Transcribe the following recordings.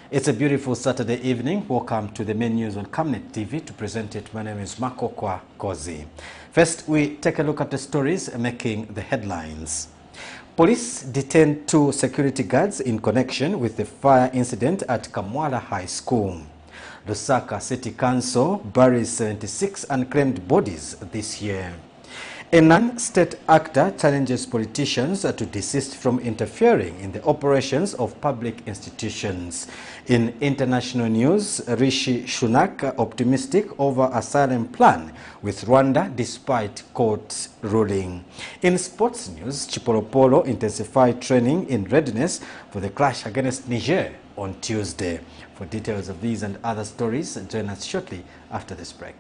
It's a beautiful Saturday evening. Welcome to the main news on Camnet TV. To present it, my name is Makokwa Kozi. First, we take a look at the stories making the headlines. Police detained 2 security guards in connection with the fire incident at KAMWALA High School. Lusaka City Council buries 76 unclaimed bodies this year. A non-state actor challenges politicians to desist from interfering in the operations of public institutions. In international news, RISHI SUNAK optimistic over asylum plan with Rwanda despite court ruling. In sports news, CHIPOLOPOLO intensified training in readiness for the clash against Niger on Tuesday. For details of these and other stories, join us shortly after this break.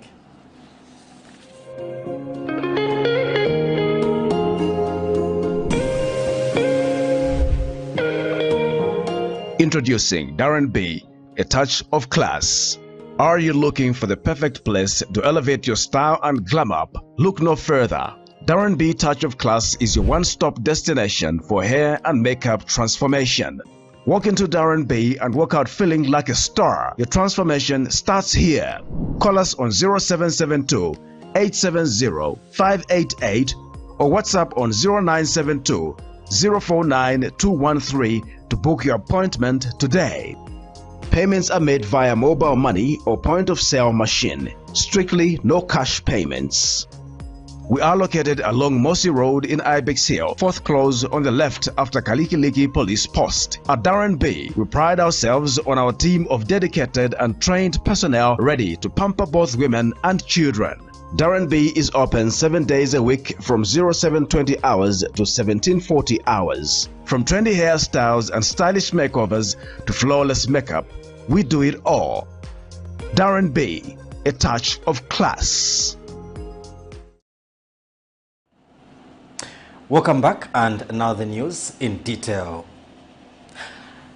Introducing Darren B, a touch of class. Are you looking for the perfect place to elevate your style and glam up? Look no further. Darren B Touch of Class is your one-stop destination for hair and makeup transformation. Walk into Darren B and walk out feeling like a star. Your transformation starts here. Call us on 0772 870 588 or WhatsApp on 0972 049 213 to book your appointment today. Payments are made via mobile money or point-of-sale machine. Strictly no cash payments. We are located along Mossy Road in Ibex Hill, 4th close on the left after Kalikiliki Police Post. At Darren B, we pride ourselves on our team of dedicated and trained personnel ready to pamper both women and children. Darren B is open 7 days a week from 0720 hours to 1740 hours. From trendy hairstyles and stylish makeovers to flawless makeup, we do it all. Darren B, a touch of class. Welcome back, and now the news in detail.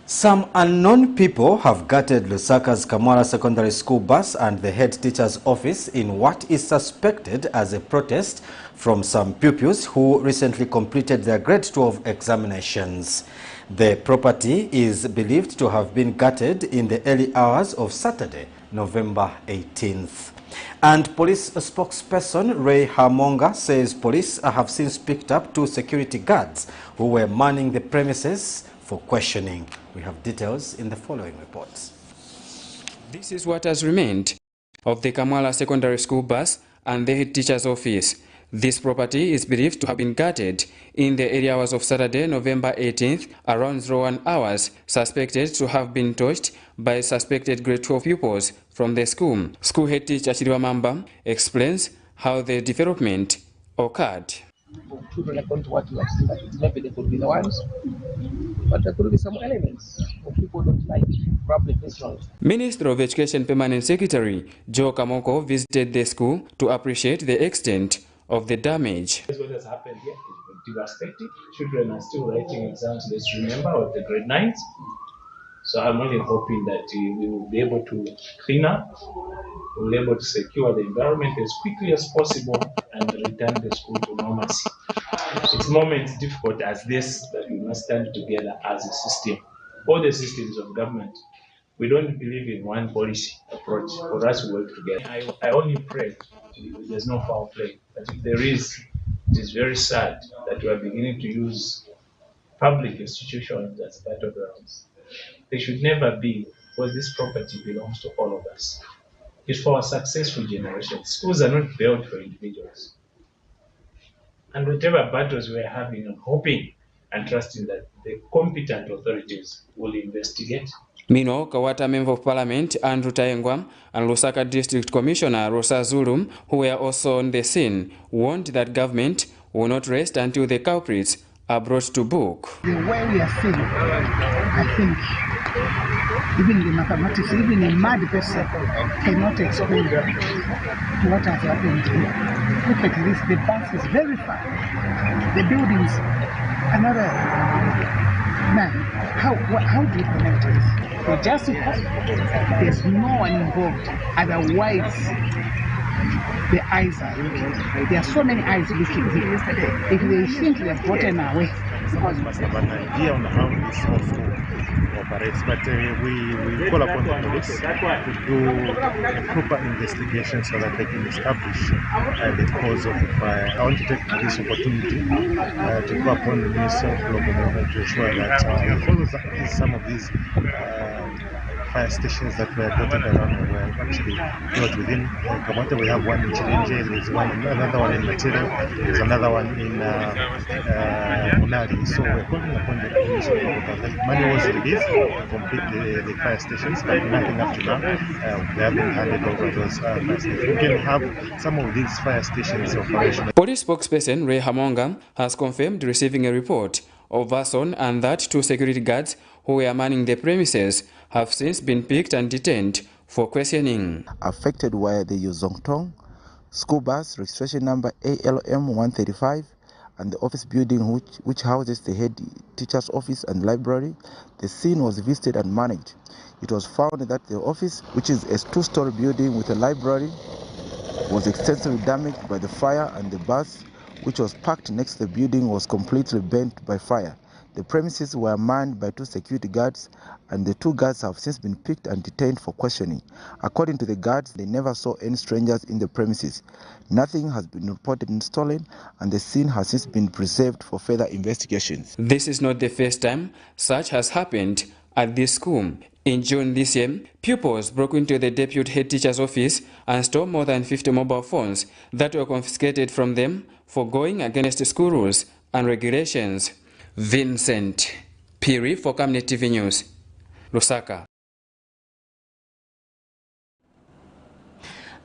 Some unknown people have gutted Lusaka's KAMWALA Secondary School bus and the head teacher's office in what is suspected as a protest from some pupils who recently completed their grade 12 examinations. The property is believed to have been gutted in the early hours of Saturday, November 18th. And police spokesperson Ray Hamonga says police have since picked up 2 security guards who were manning the premises for questioning. We have details in the following reports. This is what has remained of the KAMWALA Secondary School bus and the head teacher's office. This property is believed to have been gutted in the early hours of Saturday, November 18th, around 01 hours, suspected to have been touched by suspected grade 12 pupils from the school. School head teacher Chiriwamamba explains how the development occurred. Children, according to what you have seen, that maybe they could be the ones, but there could be some elements of people don't like probably this one. Minister of Education Permanent Secretary Joe Kamoko visited the school to appreciate the extent of the damage. What has happened here is devastating. Children are still writing exams, let's remember, of the grade 9s. So I'm only hoping that we will be able to clean up, we'll be able to secure the environment as quickly as possible and return the school to normalcy. It's moments difficult as this that we must stand together as a system. All the systems of government, we don't believe in one policy approach. For us to work together. I only pray there's no foul play. But if there is, it is very sad that we are beginning to use public institutions as battlegrounds. They should never be, because this property belongs to all of us. It's for a successful generation. Schools are not built for individuals. And whatever battles we're having, I'm hoping and trusting that the competent authorities will investigate. Meanwhile, Kawata Member of Parliament Andrew Taengwa and Lusaka District Commissioner Rosa Zulum, who were also on the scene, warned that government will not rest until the culprits are brought to book. The way we are seeing, I think, even the mathematics, even a mad person cannot explain what has happened here. Look at this, the bus is very far. The buildings, another man. How do you connect this? So just there's no one involved, otherwise the eyes are looking. There are so many eyes looking here. If they think they have gotten away, customers must have an idea on how this whole school operates. But we call upon the police to do a proper investigation so that they can establish the cause of the fire. I want to take this opportunity to call upon the Minister of Global Development to ensure that we follow some of these fire stations that were dotted around the world actually built within Kamwala. We have one in Chilenje, there's another one in Matiro, there's another one in Munari. So we're calling upon the Ministry of Local Government. Money was released to complete the fire stations, but nothing up to now. They have been handed over those fire stations. We can have some of these fire stations operational. Police spokesperson Ray Hamonga has confirmed receiving a report of arson and that 2 security guards who were manning the premises have since been picked and detained for questioning. Affected were the Yuzongtong school bus registration number ALM 135 and the office building which houses the head teacher's office and library. The scene was visited and managed. It was found that the office, which is a 2-story building with a library, was extensively damaged by the fire, and the bus, which was parked next to the building, was completely burnt by fire. The premises were manned by 2 security guards, and the 2 guards have since been picked and detained for questioning. According to the guards, they never saw any strangers in the premises. Nothing has been reported stolen, and the scene has since been preserved for further investigations. This is not the first time such has happened at this school. In June this year, pupils broke into the deputy head teacher's office and stole more than 50 mobile phones that were confiscated from them for going against school rules and regulations. Vincent Piri for Camnet TV News, Lusaka.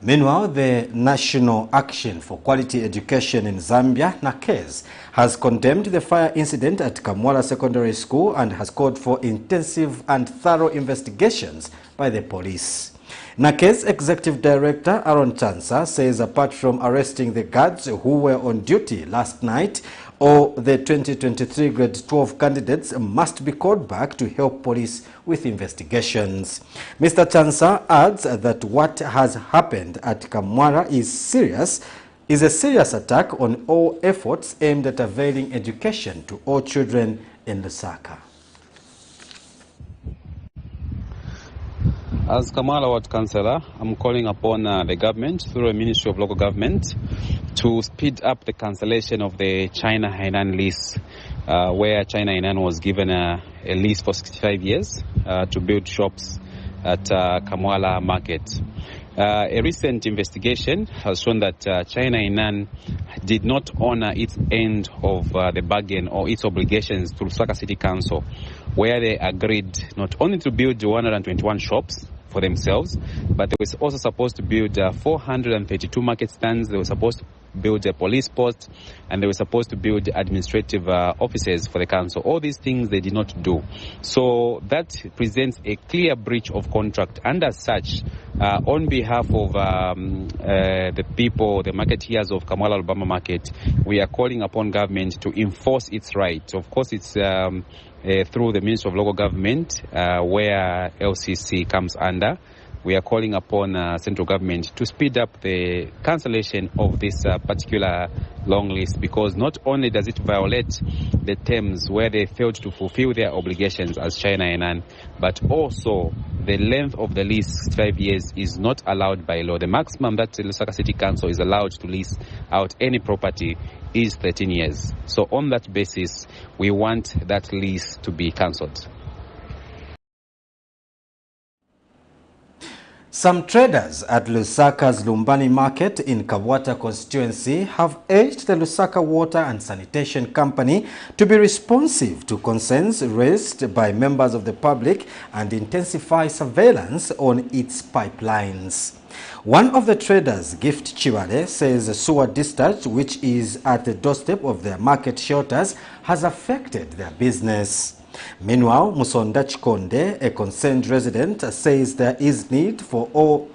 Meanwhile, the National Action for Quality Education in Zambia, NAKEZ, has condemned the fire incident at KAMWALA Secondary School and has called for intensive and thorough investigations by the police. NAKEZ Executive Director Aaron Chansa says apart from arresting the guards who were on duty last night, all the 2023 grade 12 candidates must be called back to help police with investigations. Mr. Chansa adds that what has happened at KAMWALA is a serious attack on all efforts aimed at availing education to all children in Lusaka. As KAMWALA Ward Councillor, I'm calling upon the government through the Ministry of Local Government to speed up the cancellation of the China Hainan lease, where China Hainan was given a lease for 65 years to build shops at KAMWALA Market. A recent investigation has shown that China Hainan did not honor its end of the bargain or its obligations to Lusaka City Council, where they agreed not only to build 121 shops for themselves, but they were also supposed to build 432 market stands. They were supposed to build a police post, and they were supposed to build administrative offices for the council. All these things they did not do. So that presents a clear breach of contract, and as such, on behalf of the people, the marketeers of KAMWALA Alabama Market, we are calling upon government to enforce its right. Of course, it's through the Ministry of Local Government, where LCC comes under. We are calling upon central government to speed up the cancellation of this particular long list, because not only does it violate the terms where they failed to fulfill their obligations as China Hainan, but also the length of the lease, 5 years, is not allowed by law. The maximum that the Lusaka City Council is allowed to lease out any property is 13 years. So on that basis, we want that lease to be cancelled. Some traders at Lusaka's Lumbani Market in Kabwata constituency have urged the Lusaka Water and Sanitation Company to be responsive to concerns raised by members of the public and intensify surveillance on its pipelines. One of the traders, Gift Chibale, says sewer discharge, which is at the doorstep of their market shelters, has affected their business. Meanwhile, Musonda Chikonde, a concerned resident, says there is need for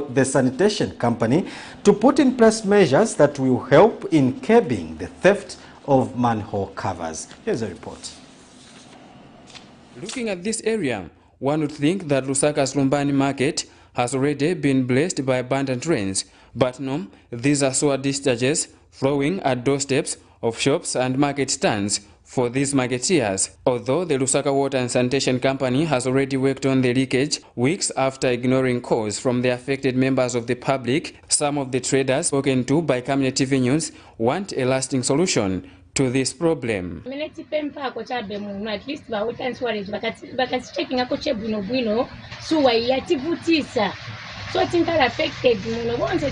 the sanitation company to put in place measures that will help in curbing the theft of manhole covers. Here's a report. Looking at this area, one would think that Lusaka's Lumbani Market has already been blessed by abundant rains, but no, these are sewer discharges flowing at doorsteps of shops and market stands for these marketeers. Although the Lusaka Water and Sanitation Company has already worked on the leakage weeks after ignoring calls from the affected members of the public, some of the traders spoken to by Camnet TV News want a lasting solution to this problem. At least checking so I think affected once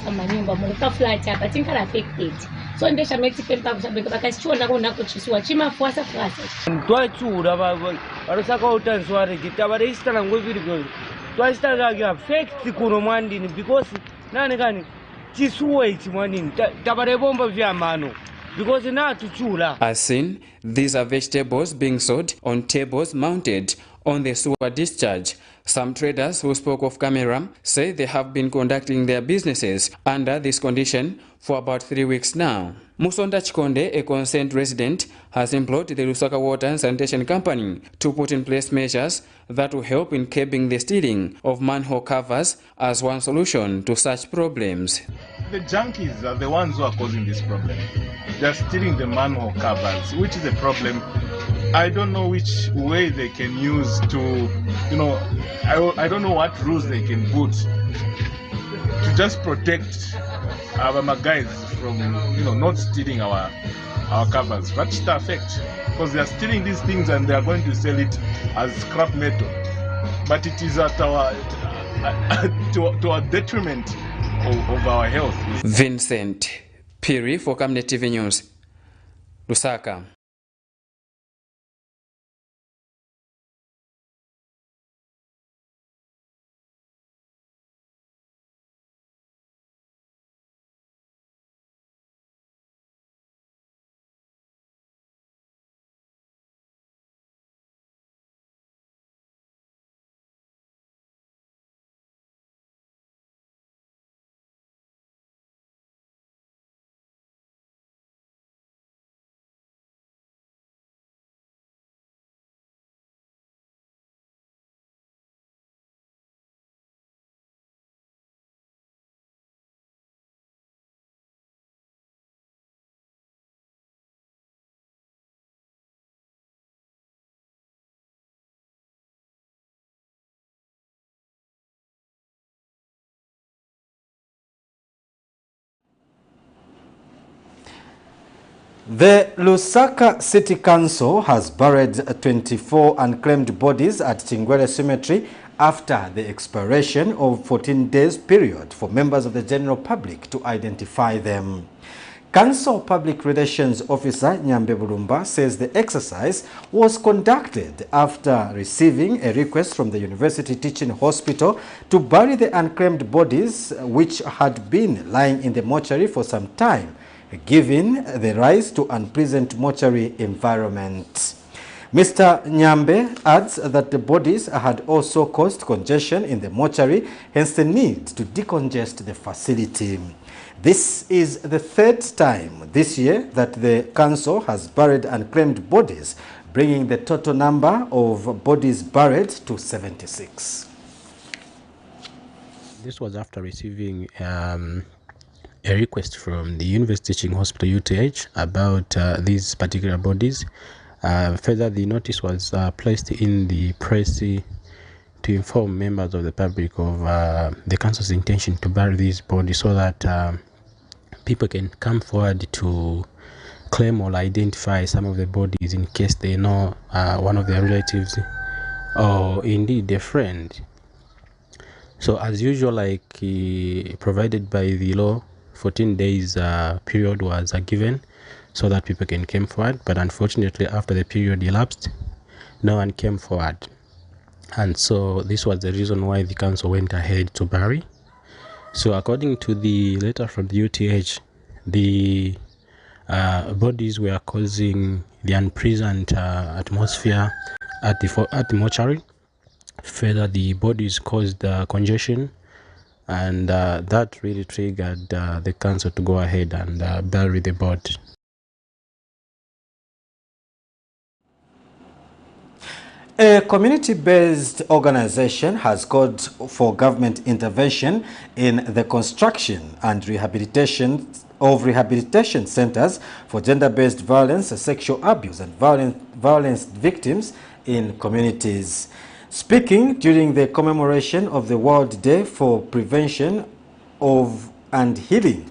manyumba flat I think affected so ndesha meti pempa bakasichona kona kuchiswa chima fuasa twachura barosaka utanzware gitabarista nango biri twasitanga affect kuno mwandini because nani kani chisuwe chimwandini tabarebomba vyamano. As seen, these are vegetables being sold on tables mounted on the sewer discharge. Some traders who spoke off camera say they have been conducting their businesses under this condition for about 3 weeks now. Musonda Chikonde, a concerned resident, has implored the Lusaka Water and Sanitation Company to put in place measures that will help in curbing the stealing of manhole covers as one solution to such problems. The junkies are the ones who are causing this problem. They are stealing the manhole covers, which is a problem. I don't know which way they can use to, I don't know what rules they can put to just protect our guys from, not stealing our covers. But it's the effect, because they are stealing these things and they are going to sell it as scrap metal. But it is at our to our detriment of our health. Vincent Piri for Camnet TV News, Lusaka. The Lusaka City Council has buried 24 unclaimed bodies at Tingwele Cemetery after the expiration of 14 days period for members of the general public to identify them. Council Public Relations Officer Nyambe Bulumba says the exercise was conducted after receiving a request from the University Teaching Hospital to bury the unclaimed bodies which had been lying in the mortuary for some time, given the rise to unpleasant mortuary environment. Mr. Nyambe adds that the bodies had also caused congestion in the mortuary, hence the need to decongest the facility. This is the third time this year that the council has buried unclaimed bodies, bringing the total number of bodies buried to 76. This was after receiving a request from the University Teaching Hospital UTH about these particular bodies. Further, the notice was placed in the press to inform members of the public of the council's intention to bury these bodies so that people can come forward to claim or identify some of the bodies in case they know one of their relatives or indeed a friend. So as usual, like provided by the law, 14 days period was given so that people can come forward, but unfortunately after the period elapsed, no one came forward. And so this was the reason why the council went ahead to bury. So according to the letter from the UTH, the bodies were causing the unpleasant atmosphere at the mortuary. Further, the bodies caused congestion, and that really triggered the council to go ahead and bury the body. A community-based organization has called for government intervention in the construction and rehabilitation of rehabilitation centers for gender-based violence, sexual abuse, and violence victims in communities. Speaking during the commemoration of the World Day for Prevention of and Healing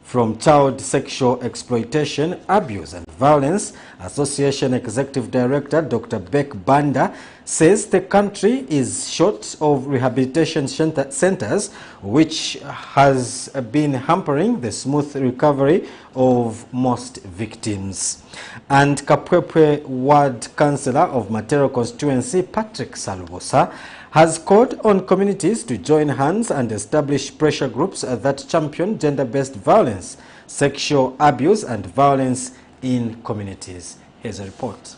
from Child Sexual Exploitation, Abuse and Violence, Association Executive Director Dr. Beck Banda says the country is short of rehabilitation centers, which has been hampering the smooth recovery of most victims. And Kapwepwe Ward Councillor of Matero Constituency, Patrick Salubosa, has called on communities to join hands and establish pressure groups that champion gender-based violence, sexual abuse and violence in communities. Here's a report.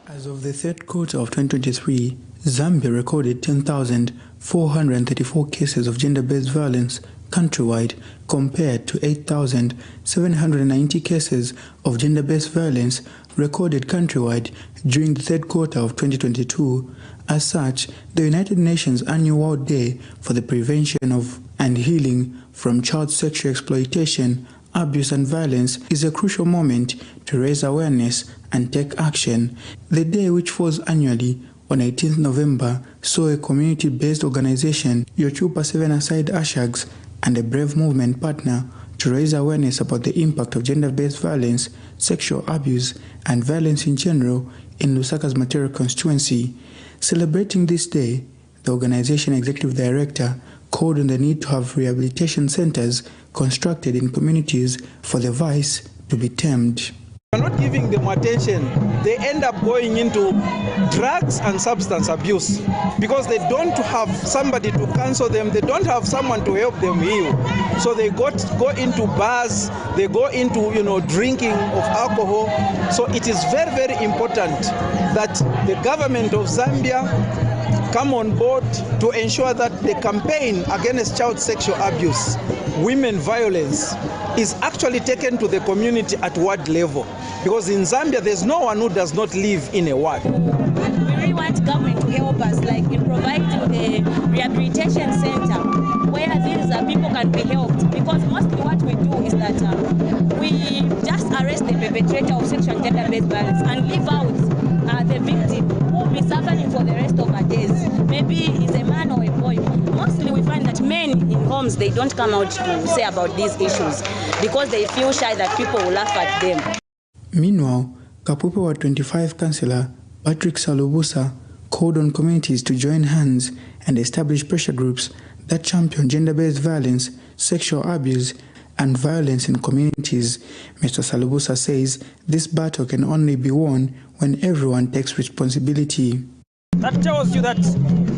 As of the third quarter of 2023, Zambia recorded 10,434 cases of gender-based violence countrywide, compared to 8,790 cases of gender-based violence recorded countrywide during the third quarter of 2022. As such, the United Nations Annual World Day for the Prevention of and Healing from Child Sexual Exploitation, Abuse and Violence is a crucial moment to raise awareness and take action. The day, which falls annually on 18th November, saw a community-based organization, Yochupa 7 Aside Ashags, and a Brave Movement partner to raise awareness about the impact of gender-based violence, sexual abuse, and violence in general in Lusaka's Matero constituency. Celebrating this day, the organization executive director called on the need to have rehabilitation centers constructed in communities for the vice to be tamed. We're not giving them attention. They end up going into drugs and substance abuse because they don't have somebody to counsel them. They don't have someone to help them heal. So they go into bars, they go into drinking of alcohol. So it is very, very important that the government of Zambia come on board to ensure that the campaign against child sexual abuse, women violence, is actually taken to the community at ward level. Because in Zambia, there's no one who does not live in a ward. We really want government to help us, like in providing a rehabilitation center where these people can be helped. Because mostly what we do is that we just arrest the perpetrator of sexual and gender-based violence and leave out the victim who will be suffering for the rest of her days. Maybe he's a man or a boy. Mostly we find that men in homes, they don't come out to say about these issues because they feel shy that people will laugh at them. Meanwhile, Kapwepwe Ward 25 Councillor Patrick Salubosa called on communities to join hands and establish pressure groups that champion gender-based violence, sexual abuse, and violence in communities. Mr. Salubosa says this battle can only be won when everyone takes responsibility. That tells you that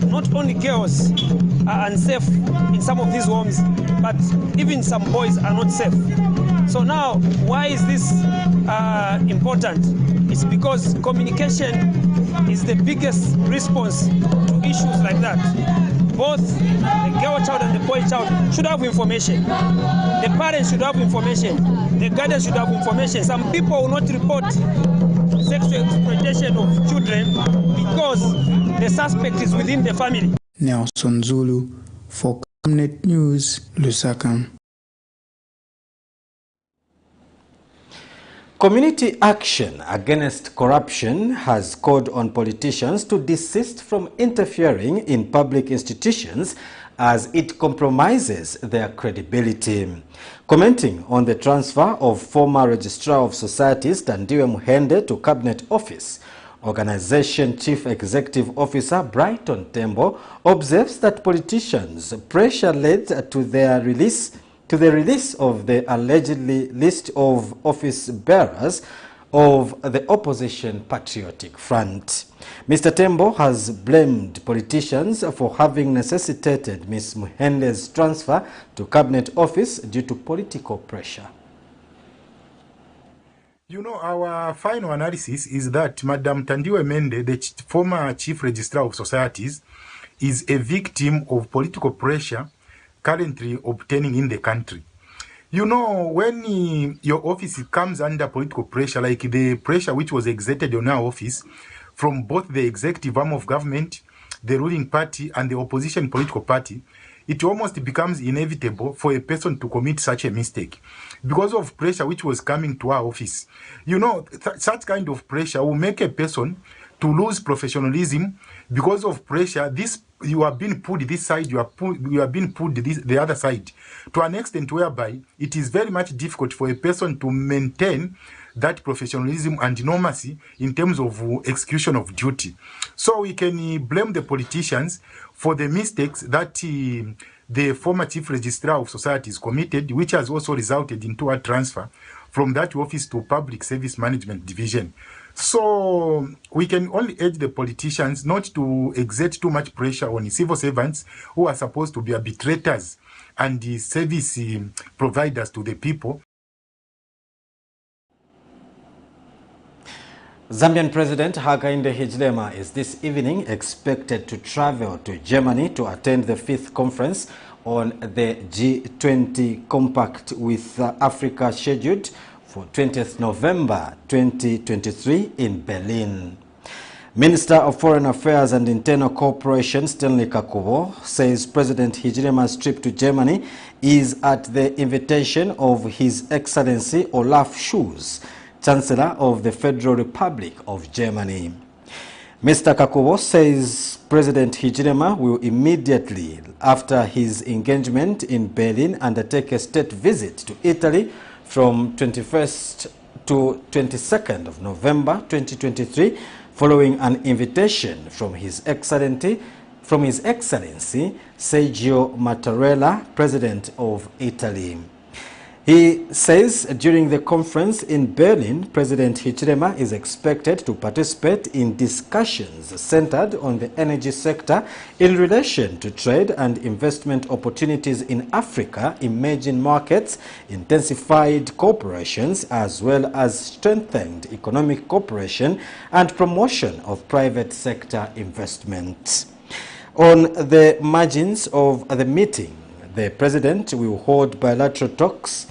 not only girls are unsafe in some of these homes, but even some boys are not safe. So now, why is this important? It's because communication is the biggest response to issues like that. Both the girl child and the boy child should have information. The parents should have information. The guardians should have information. Some people will not report sexual exploitation of children because the suspect is within the family. Nelson Zulu for Camnet News, Lusaka. Community action against corruption has called on politicians to desist from interfering in public institutions as it compromises their credibility. Commenting on the transfer of former Registrar of Societies Tandiwe Muhende to Cabinet Office, Organization Chief Executive Officer Brighton Tembo observes that politicians' pressure led to the release of the allegedly list of office bearers of the opposition Patriotic Front. Mr. Tembo has blamed politicians for having necessitated Ms. Muhende's transfer to Cabinet Office due to political pressure. You know, our final analysis is that Madam Tandiwe Mende, the former Chief Registrar of Societies, is a victim of political pressure currently obtaining in the country. You know, when your office comes under political pressure, like the pressure which was exerted on our office from both the executive arm of government, the ruling party, and the opposition political party, it almost becomes inevitable for a person to commit such a mistake because of pressure which was coming to our office. You know, such kind of pressure will make a person to lose professionalism because of pressure. This, you are being pulled this side, you are being pulled the other side, to an extent whereby it is very much difficult for a person to maintain that professionalism and normacy in terms of execution of duty. So we can blame the politicians for the mistakes that the former Chief Registrar of Societies committed, which has also resulted into a transfer from that office to Public Service Management Division. So we can only urge the politicians not to exert too much pressure on civil servants who are supposed to be arbitrators and the service providers to the people. Zambian President Hakainde Hichilema is this evening expected to travel to Germany to attend the 5th conference on the G20 Compact with Africa scheduled for 20th November 2023 in Berlin. Minister of Foreign Affairs and Internal Cooperation Stanley Kakubo says President Hichilema's trip to Germany is at the invitation of His Excellency Olaf Scholz, Chancellor of the Federal Republic of Germany. Mr. Kakubo says President Hichilema will immediately after his engagement in Berlin undertake a state visit to Italy from 21st to 22nd of November 2023, following an invitation from His Excellency Sergio Mattarella, President of Italy. He says during the conference in Berlin, President Hichilema is expected to participate in discussions centered on the energy sector in relation to trade and investment opportunities in Africa, emerging markets, intensified cooperations, as well as strengthened economic cooperation and promotion of private sector investment. On the margins of the meeting, the President will hold bilateral talks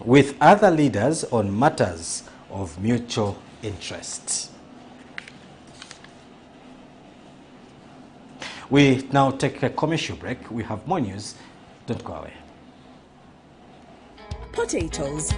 with other leaders on matters of mutual interest. We now take a commercial break. We have more news. Don't go away. Potatoes,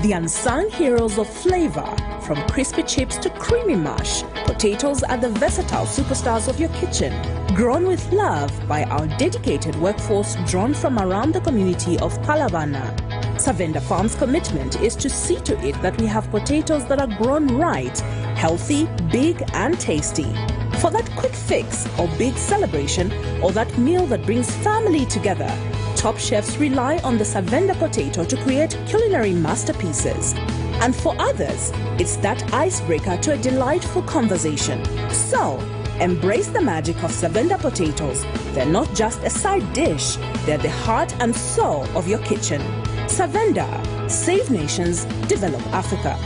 the unsung heroes of flavor. From crispy chips to creamy mash, potatoes are the versatile superstars of your kitchen. Grown with love by our dedicated workforce drawn from around the community of Palavana. Savenda Farm's commitment is to see to it that we have potatoes that are grown right, healthy, big and tasty. For that quick fix or big celebration or that meal that brings family together, top chefs rely on the Savenda potato to create culinary masterpieces. And for others, it's that icebreaker to a delightful conversation. So, embrace the magic of Savenda potatoes. They're not just a side dish, they're the heart and soul of your kitchen. Savenda, save nations, develop Africa.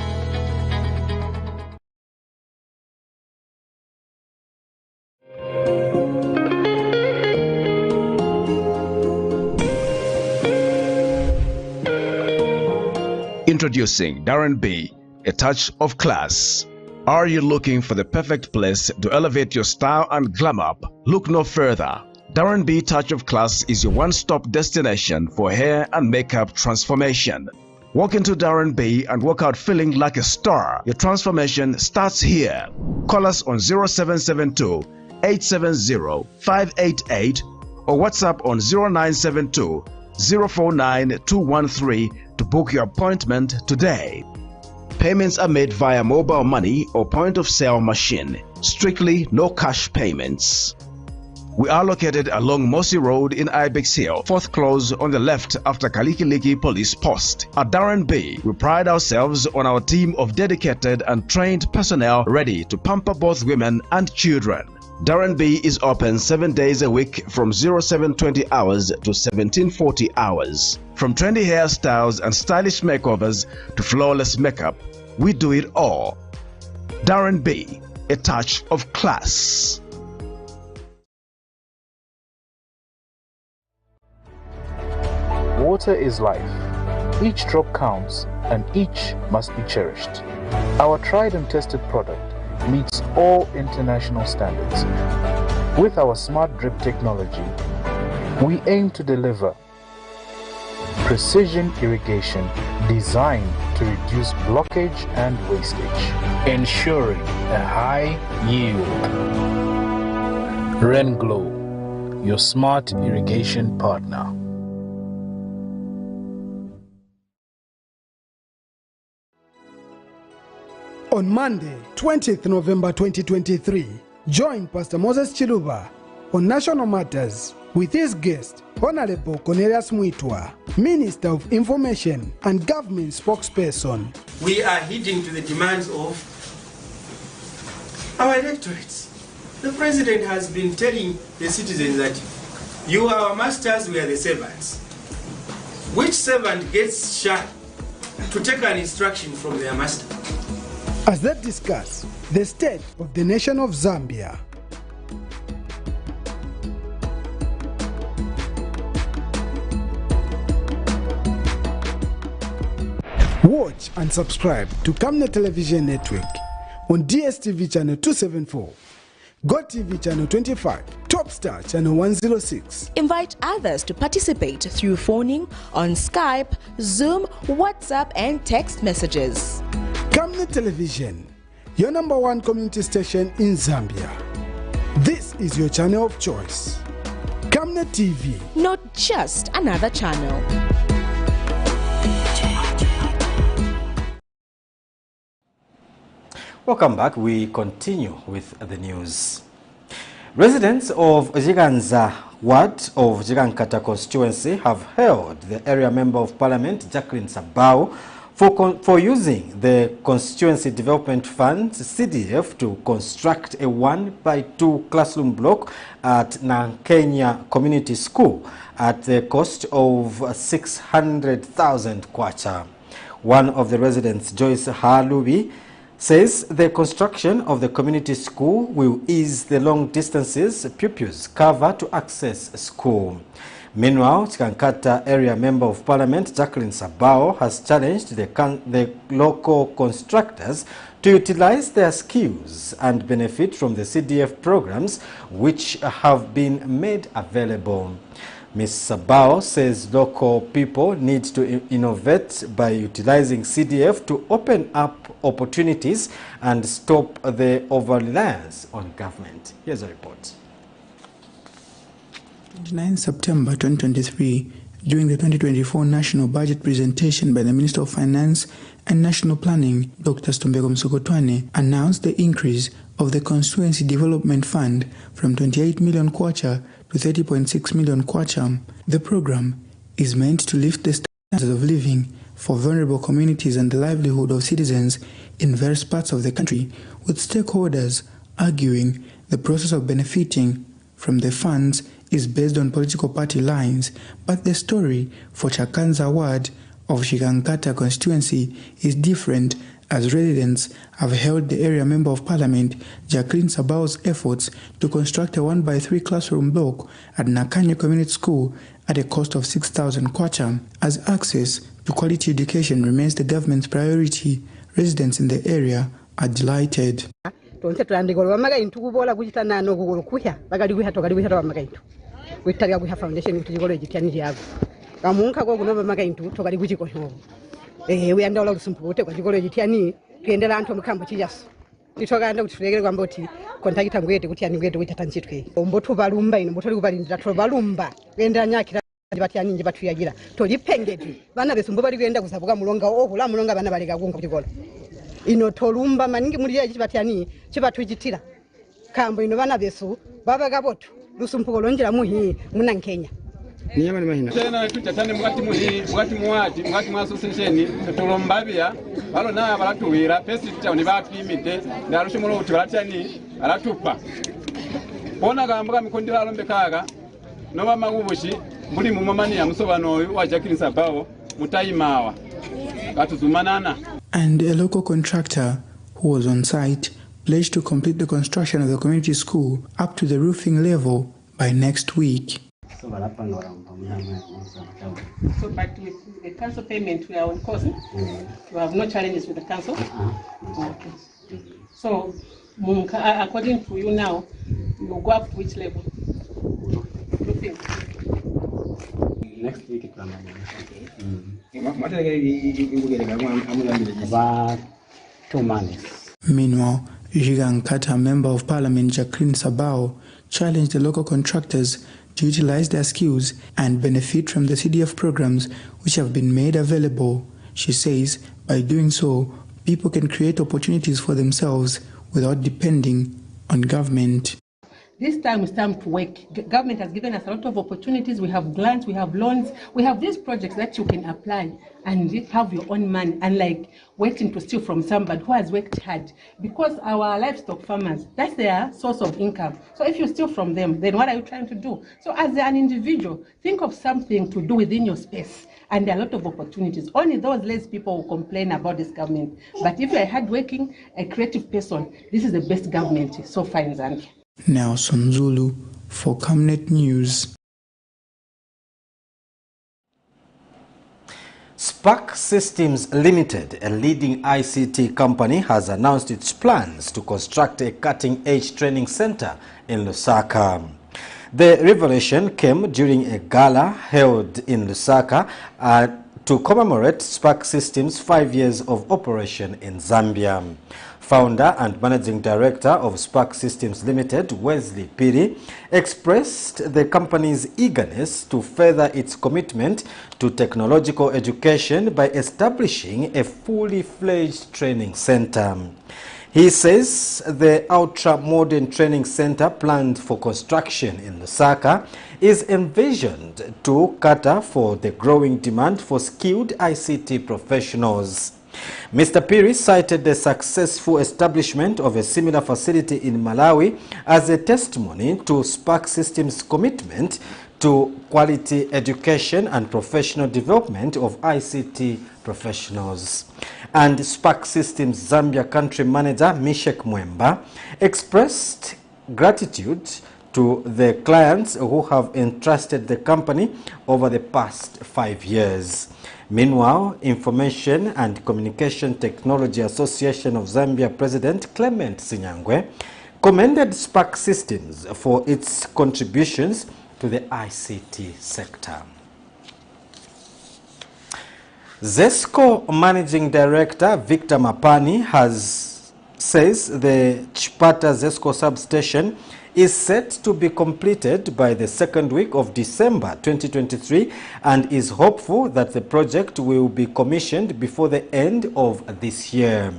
Introducing Darren B, a touch of class. Are you looking for the perfect place to elevate your style and glam up? Look no further. Darren B Touch of Class is your one-stop destination for hair and makeup transformation. Walk into Darren B and walk out feeling like a star. Your transformation starts here. Call us on 0772 870 588 or WhatsApp on 0972 049 213 to book your appointment today. Payments are made via mobile money or point-of-sale machine. Strictly no cash payments. We are located along Mossy Road in Ibex Hill, 4th close on the left after Kalikiliki Police Post. At Darren B, we pride ourselves on our team of dedicated and trained personnel ready to pamper both women and children. Darren B is open 7 days a week from 0720 hours to 1740 hours. From trendy hairstyles and stylish makeovers to flawless makeup, we do it all. Darren B, a touch of class. Water is life. Each drop counts and each must be cherished. Our tried and tested product meets all international standards. With our smart drip technology, We aim to deliver precision irrigation designed to reduce blockage and wastage, ensuring a high yield. RenGlow, your smart irrigation partner. On Monday, 20th November 2023, join Pastor Moses Chiluba on National Matters with his guest, Honorable Cornelius Muitwa, Minister of Information and Government Spokesperson. We are heeding to the demands of our electorates. The President has been telling the citizens that you are our masters, we are the servants. Which servant gets shy to take an instruction from their master? As they discuss the state of the nation of Zambia. Watch and subscribe to Camnet Television Network on DSTV channel 274, GoTV channel 25, Topstar channel 106. Invite others to participate through phoning on Skype, Zoom, WhatsApp, and text messages. Camnet Television, your #1 community station in Zambia. This is your channel of choice. Camnet TV. Not just another channel. Welcome back. We continue with the news. Residents of Jiganza Ward of Jigankata constituency have hailed the area member of parliament, Jacqueline Sabao, for using the Constituency Development Fund, CDF, to construct a 1x2 classroom block at Nankenya Community School at the cost of 600,000 kwacha. One of the residents, Joyce Halubi, says the construction of the community school will ease the long distances pupils cover to access school. Meanwhile, Chikankata area member of parliament Jacqueline Sabao has challenged the local constructors to utilize their skills and benefit from the CDF programs which have been made available. Ms. Sabao says local people need to innovate by utilizing CDF to open up opportunities and stop the over-reliance on government. Here's a report. 29 September 2023, during the 2024 National Budget presentation by the Minister of Finance and National Planning, Dr. Stombeko Msokotwane, announced the increase of the Constituency Development Fund from 28 million kwacha to 30.6 million kwacha. The program is meant to lift the standards of living for vulnerable communities and the livelihood of citizens in various parts of the country, with stakeholders arguing the process of benefiting from the funds is based on political party lines, but the story for Chakanza Ward of Chikankata constituency is different, as residents have hailed the area member of parliament Jacqueline Sabao's efforts to construct a 1x3 classroom block at Nakanya Community School at a cost of 6,000 kwacha. As access to quality education remains the government's priority, residents in the area are delighted. Witalia kuha foundation kutigolo jitiani yago kamunka ko kuno bamaka intu tokali kuchiko hyo uyanda ola kusumpute kwa jigolo jitiani tuendera antu mukambo chijaso titoka anda kutiregere kwamba uti kontakita ngwete kuti ani ngwete witata nchitwe ombotu balumba ino mbotoli kubalindira to balumba enda nyakira bati ani nje batuyagira to lipengeti bana besumbo bali kwenda kusabuka mulonga okula mulonga bana baleka kunga kutigolo ino tolumba maningi muri yaji bati ani chibatujitira kambo ino bana besu baba gabotu lusumpuko lonjera muhi muna Kenya niyama ni mahina tena tutatane mugati muhi mugati mwa association tulombabia balo na balatuwira pesi tawni bapimite ndarushimolo uti balatani alatupa bona gamba mikondira alombe kaga no mama ubushi muri mu mamani ya musobano oyu wa Jacqueline Sabao mutayimawa katuzumanana. And a local contractor who was on site pledged to complete the construction of the community school up to the roofing level by next week. So, but with the council payment, we are on course. You have no challenges with the council? Okay. So, according to you now, you go up to which level? Roofing. Next week. About 2 months. Meanwhile, Jigankata Member of Parliament Jacqueline Sabao challenged the local contractors to utilize their skills and benefit from the CDF programs which have been made available. She says by doing so, people can create opportunities for themselves without depending on government. This time is time to work. Government has given us a lot of opportunities. We have grants, we have loans, we have these projects that you can apply and have your own money, unlike waiting to steal from somebody who has worked hard. Because our livestock farmers, that's their source of income. So if you steal from them, then what are you trying to do? So as an individual, think of something to do within your space. And there are a lot of opportunities. Only those less people will complain about this government. But if you're a hardworking, a creative person, this is the best government so far in Zambia. Nelson Zulu for Camnet News. Spark Systems Limited, a leading ICT company, has announced its plans to construct a cutting-edge training center in Lusaka. The revelation came during a gala held in Lusaka to commemorate Spark Systems' 5 years of operation in Zambia. Founder and Managing Director of Spark Systems Limited, Wesley Piri, expressed the company's eagerness to further its commitment to technological education by establishing a fully fledged training center. He says the ultra-modern training center planned for construction in Lusaka is envisioned to cater for the growing demand for skilled ICT professionals. Mr. Piri cited the successful establishment of a similar facility in Malawi as a testimony to Spark Systems' commitment to quality education and professional development of ICT professionals. And Spark Systems Zambia country manager Mishek Mwemba expressed gratitude to the clients who have entrusted the company over the past 5 years. Meanwhile, Information and Communication Technology Association of Zambia President Clement Sinyangwe commended Spark Systems for its contributions to the ICT sector. ZESCO Managing Director Victor Mapani says the Chipata ZESCO substation is set to be completed by the second week of December 2023 and is hopeful that the project will be commissioned before the end of this year.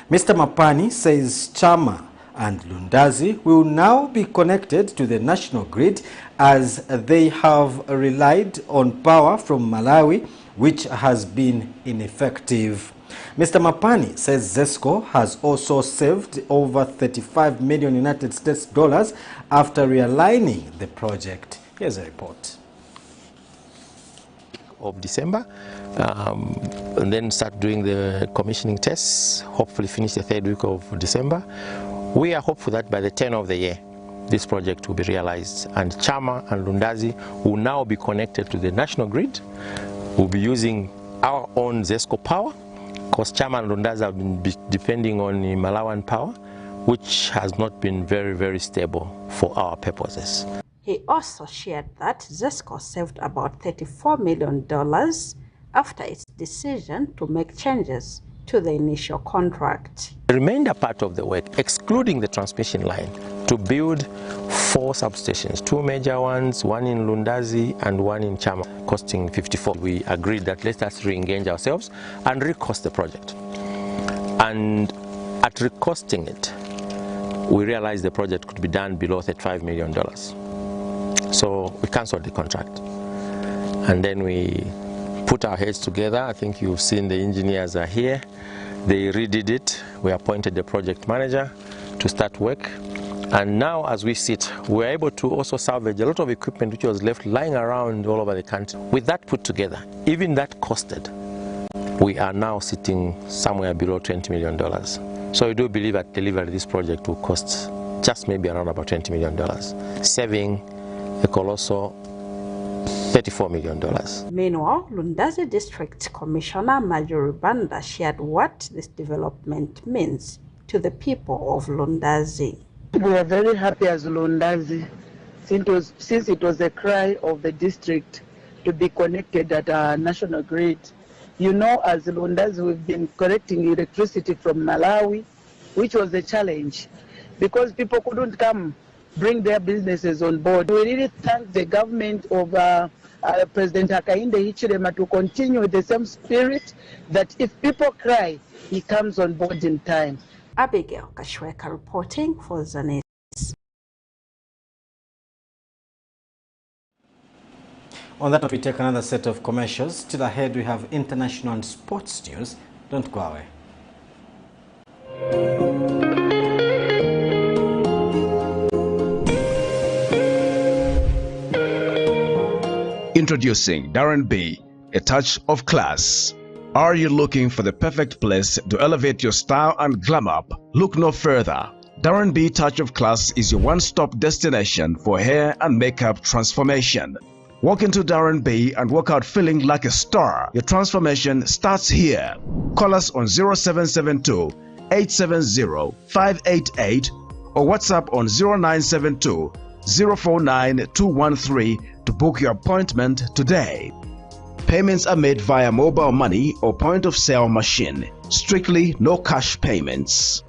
Mr. Mapani says Chama and Lundazi will now be connected to the national grid as they have relied on power from Malawi, which has been ineffective. Mr. Mapani says ZESCO has also saved over 35 million United States dollars after realigning the project. Here's a report. Of December, and then start doing the commissioning tests, hopefully finish the third week of December. We are hopeful that by the turn of the year, this project will be realized, and Chama and Lundazi will now be connected to the national grid. We'll be using our own ZESCO power, because Chama and Lundazi have been depending on the Malawian power, which has not been very, very stable for our purposes. He also shared that ZESCO saved about $34 million after its decision to make changes to the initial contract. The remainder part of the work, excluding the transmission line, to build 4 substations, 2 major ones, one in Lundazi and one in Chama, costing 54. We agreed that let us re-engage ourselves and recost the project. And at recosting it, we realized the project could be done below $35 million. So we cancelled the contract. And then we put our heads together. I think you've seen the engineers are here. They redid it. We appointed the project manager to start work. And now as we sit, we're able to also salvage a lot of equipment which was left lying around all over the country. With that put together, even that costed, we are now sitting somewhere below $20 million. So we do believe that delivery of this project will cost just maybe around about $20 million, saving a colossal $34 million. Meanwhile, Lundazi District Commissioner Major RWANDA shared what this development means to the people of Lundazi. We are very happy as Lundazi, since it was a cry of the district to be connected at our national grid. You know, as Lundas, we've been collecting electricity from Malawi, which was a challenge because people couldn't come bring their businesses on board. We really thank the government of President Hakainde Hichilema to continue with the same spirit that if people cry, he comes on board in time. Abigail Kashweka reporting for Zanis. On that note, we take another set of commercials. Still ahead, we have international and sports news. Don't go away. Introducing Darren B, a touch of class. Are you looking for the perfect place to elevate your style and glam up? Look no further. Darren B Touch of Class is your one-stop destination for hair and makeup transformation. Walk into Darren B and walk out feeling like a star. Your transformation starts here. Call us on 0772 870 588 or WhatsApp on 0972 049 213 to book your appointment today. Payments are made via mobile money or point-of-sale machine. Strictly no cash payments.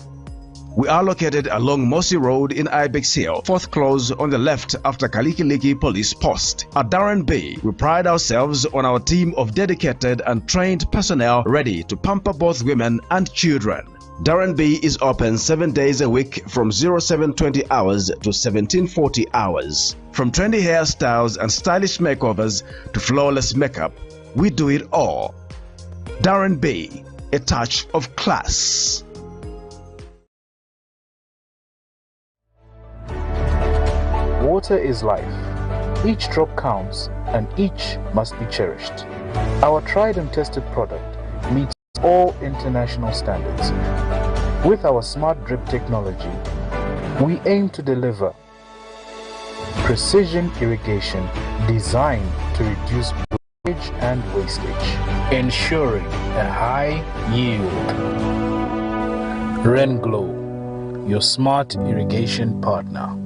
We are located along Mossy Road in Ibex Hill, fourth close on the left after Kalikiliki Police Post. At Darren B, we pride ourselves on our team of dedicated and trained personnel ready to pamper both women and children. Darren B is open 7 days a week from 0720 hours to 1740 hours. From trendy hairstyles and stylish makeovers to flawless makeup, we do it all. Darren B, a touch of class. Water is life. Each drop counts and each must be cherished. Our tried and tested product meets all international standards. With our smart drip technology, we aim to deliver precision irrigation designed to reduce breakage and wastage, ensuring a high yield. RainGlow, your smart irrigation partner.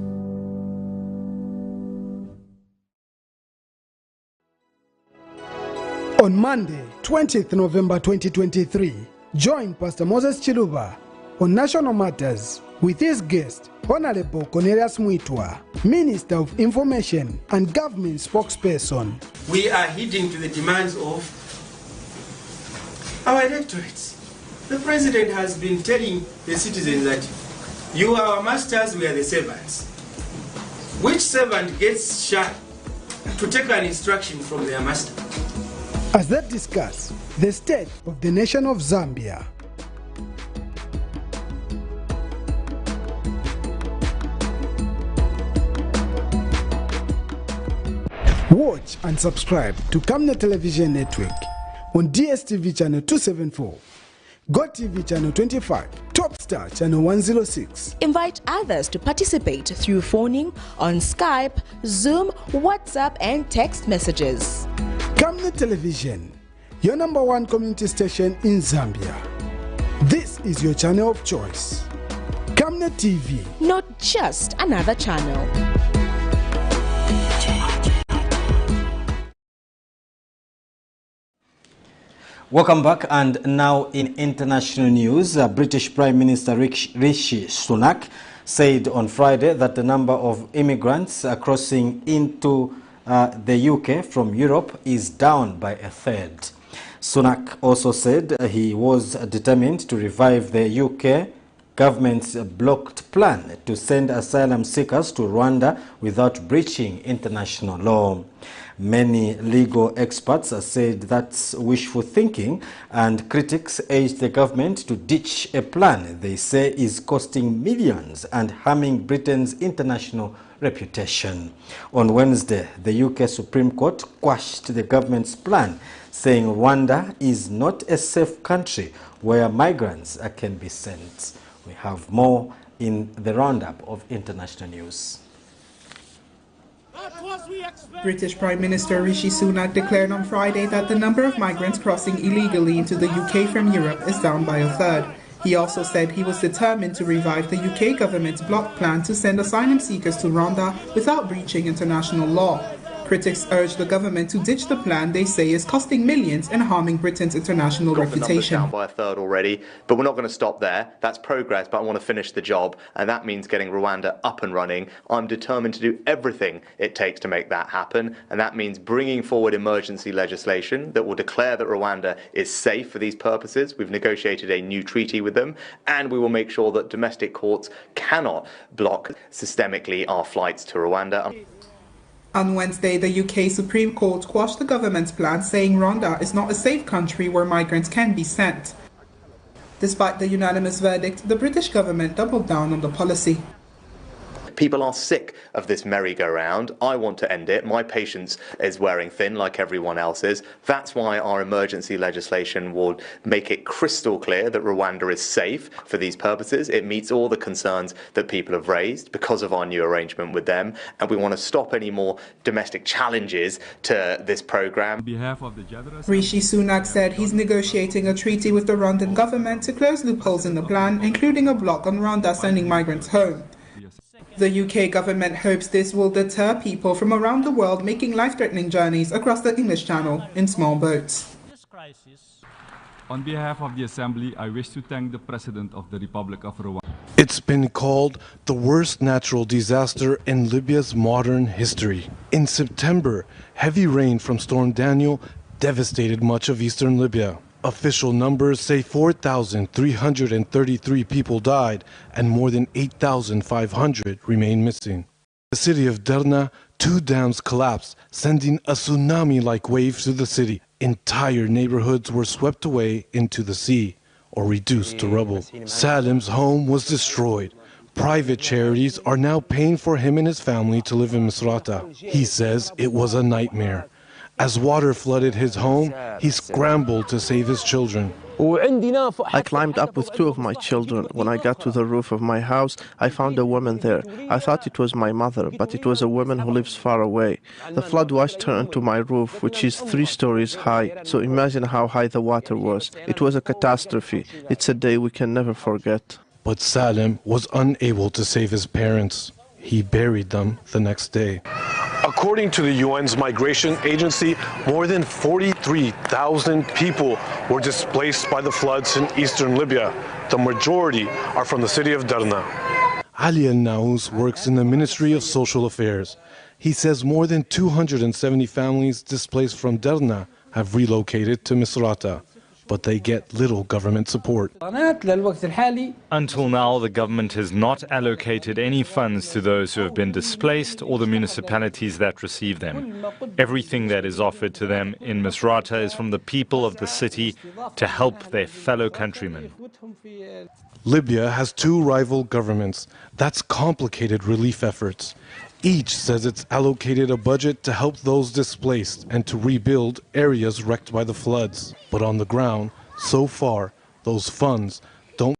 On Monday, 20th November 2023, join Pastor Moses Chiluba on National Matters with his guest, Honorable Cornelius Mwitwa, Minister of Information and Government Spokesperson. We are heeding to the demands of our electorates. The President has been telling the citizens that you are our masters, we are the servants. Which servant gets shy to take an instruction from their master? As they discuss the state of the nation of Zambia. Watch and subscribe to Camnet Television Network on DSTV channel 274, GoTV channel 25, Topstar channel 106. Invite others to participate through phoning on Skype, Zoom, WhatsApp and text messages. Camnet Television, your #1 community station in Zambia. This is your channel of choice. Camnet TV. Not just another channel. Welcome back, and now in international news, British Prime Minister Rishi Sunak said on Friday that the number of immigrants crossing into the UK from Europe is down by a third. Sunak also said he was determined to revive the UK government's blocked plan to send asylum seekers to Rwanda without breaching international law. Many legal experts said that's wishful thinking, and critics urged the government to ditch a plan they say is costing millions and harming Britain's international reputation. On Wednesday, the UK Supreme Court quashed the government's plan, saying Rwanda is not a safe country where migrants can be sent. We have more in the roundup of international news. British Prime Minister Rishi Sunak declared on Friday that the number of migrants crossing illegally into the UK from Europe is down by a third. He also said he was determined to revive the UK government's blocked plan to send asylum seekers to Rwanda without breaching international law. Critics urge the government to ditch the plan they say is costing millions and harming Britain's international reputation. Down by a third already, but we're not going to stop there. That's progress, but I want to finish the job, and that means getting Rwanda up and running. I'm determined to do everything it takes to make that happen, and that means bringing forward emergency legislation that will declare that Rwanda is safe for these purposes. We've negotiated a new treaty with them, and we will make sure that domestic courts cannot block systemically our flights to Rwanda. On Wednesday, the UK Supreme Court quashed the government's plan, saying Rwanda is not a safe country where migrants can be sent. Despite the unanimous verdict, the British government doubled down on the policy. People are sick of this merry-go-round. I want to end it. My patience is wearing thin like everyone else's. That's why our emergency legislation will make it crystal clear that Rwanda is safe for these purposes. It meets all the concerns that people have raised because of our new arrangement with them, and we want to stop any more domestic challenges to this program. Rishi Sunak said he's negotiating a treaty with the Rwandan government to close loopholes in the plan, including a block on Rwanda sending migrants home. The UK government hopes this will deter people from around the world making life-threatening journeys across the English Channel in small boats. On behalf of the Assembly, I wish to thank the President of the Republic of Rwanda. It's been called the worst natural disaster in Libya's modern history. In September, heavy rain from Storm Daniel devastated much of eastern Libya. Official numbers say 4,333 people died and more than 8,500 remain missing. In the city of Derna, 2 dams collapsed, sending a tsunami-like wave through the city. Entire neighborhoods were swept away into the sea or reduced to rubble. Salim's home was destroyed. Private charities are now paying for him and his family to live in Misrata. He says it was a nightmare. As water flooded his home, he scrambled to save his children. I climbed up with 2 of my children. When I got to the roof of my house, I found a woman there. I thought it was my mother, but it was a woman who lives far away. The flood washed her onto my roof, which is 3 stories high. So imagine how high the water was. It was a catastrophe. It's a day we can never forget. But Salim was unable to save his parents. He buried them the next day. According to the UN's migration agency, more than 43,000 people were displaced by the floods in eastern Libya. The majority are from the city of Derna. Ali El-Naous works in the Ministry of Social Affairs. He says more than 270 families displaced from Derna have relocated to Misrata, but they get little government support. Until now, the government has not allocated any funds to those who have been displaced or the municipalities that receive them. Everything that is offered to them in Misrata is from the people of the city to help their fellow countrymen. Libya has 2 rival governments. That's complicated relief efforts. Each says it's allocated a budget to help those displaced and to rebuild areas wrecked by the floods. But on the ground, so far, those funds don't.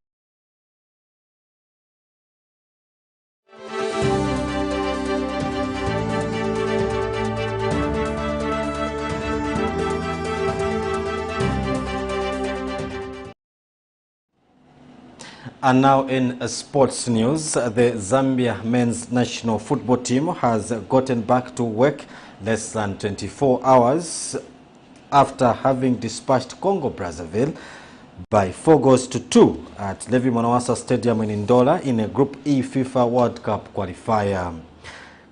And now in sports news, the Zambia men's national football team has gotten back to work less than 24 hours after having dispatched Congo-Brazzaville by 4-2 at Levi Mwanawasa Stadium in Ndola in a Group E FIFA World Cup qualifier.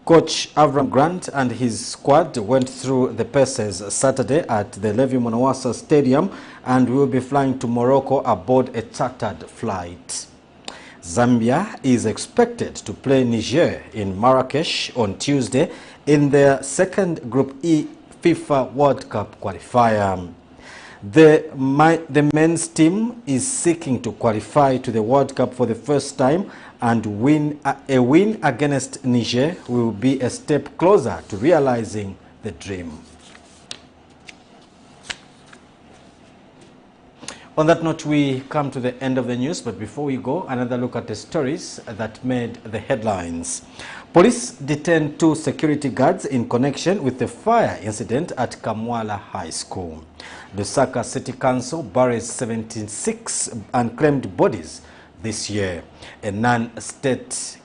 Coach Avram Grant and his squad went through the paces Saturday at the Levi Mwanawasa Stadium and will be flying to Morocco aboard a chartered flight. Zambia is expected to play Niger in Marrakesh on Tuesday in their second Group E FIFA World Cup qualifier. The men's team is seeking to qualify to the World Cup for the first time, and a win against Niger will be a step closer to realizing the dream. On that note, we come to the end of the news, but before we go, another look at the stories that made the headlines. Police detained 2 security guards in connection with the fire incident at KAMWALA High School. Lusaka City Council buries 76 unclaimed bodies this year. A non-state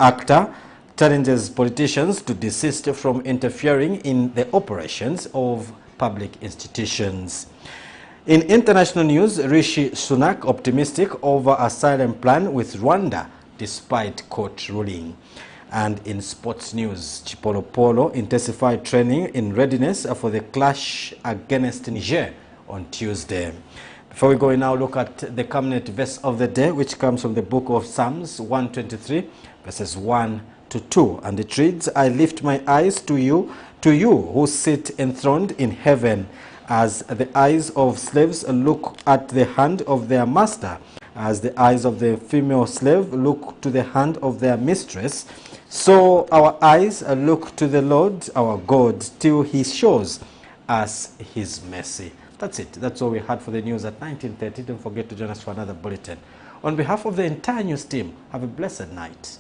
actor challenges politicians to desist from interfering in the operations of public institutions. In international news, RISHI SUNAK optimistic over asylum plan with Rwanda despite court ruling. And in sports news, CHIPOLOPOLO intensified training in readiness for the clash against Niger on Tuesday. Before we go now, look at the Camnet verse of the day, which comes from the book of Psalms 123, verses 1 to 2. And it reads, I lift my eyes to you who sit enthroned in heaven, as the eyes of slaves look at the hand of their master, as the eyes of the female slave look to the hand of their mistress. So our eyes look to the Lord our God till he shows us his mercy. That's it. That's all we had for the news at 19:30. Don't forget to join us for another bulletin. On behalf of the entire news team, have a blessed night.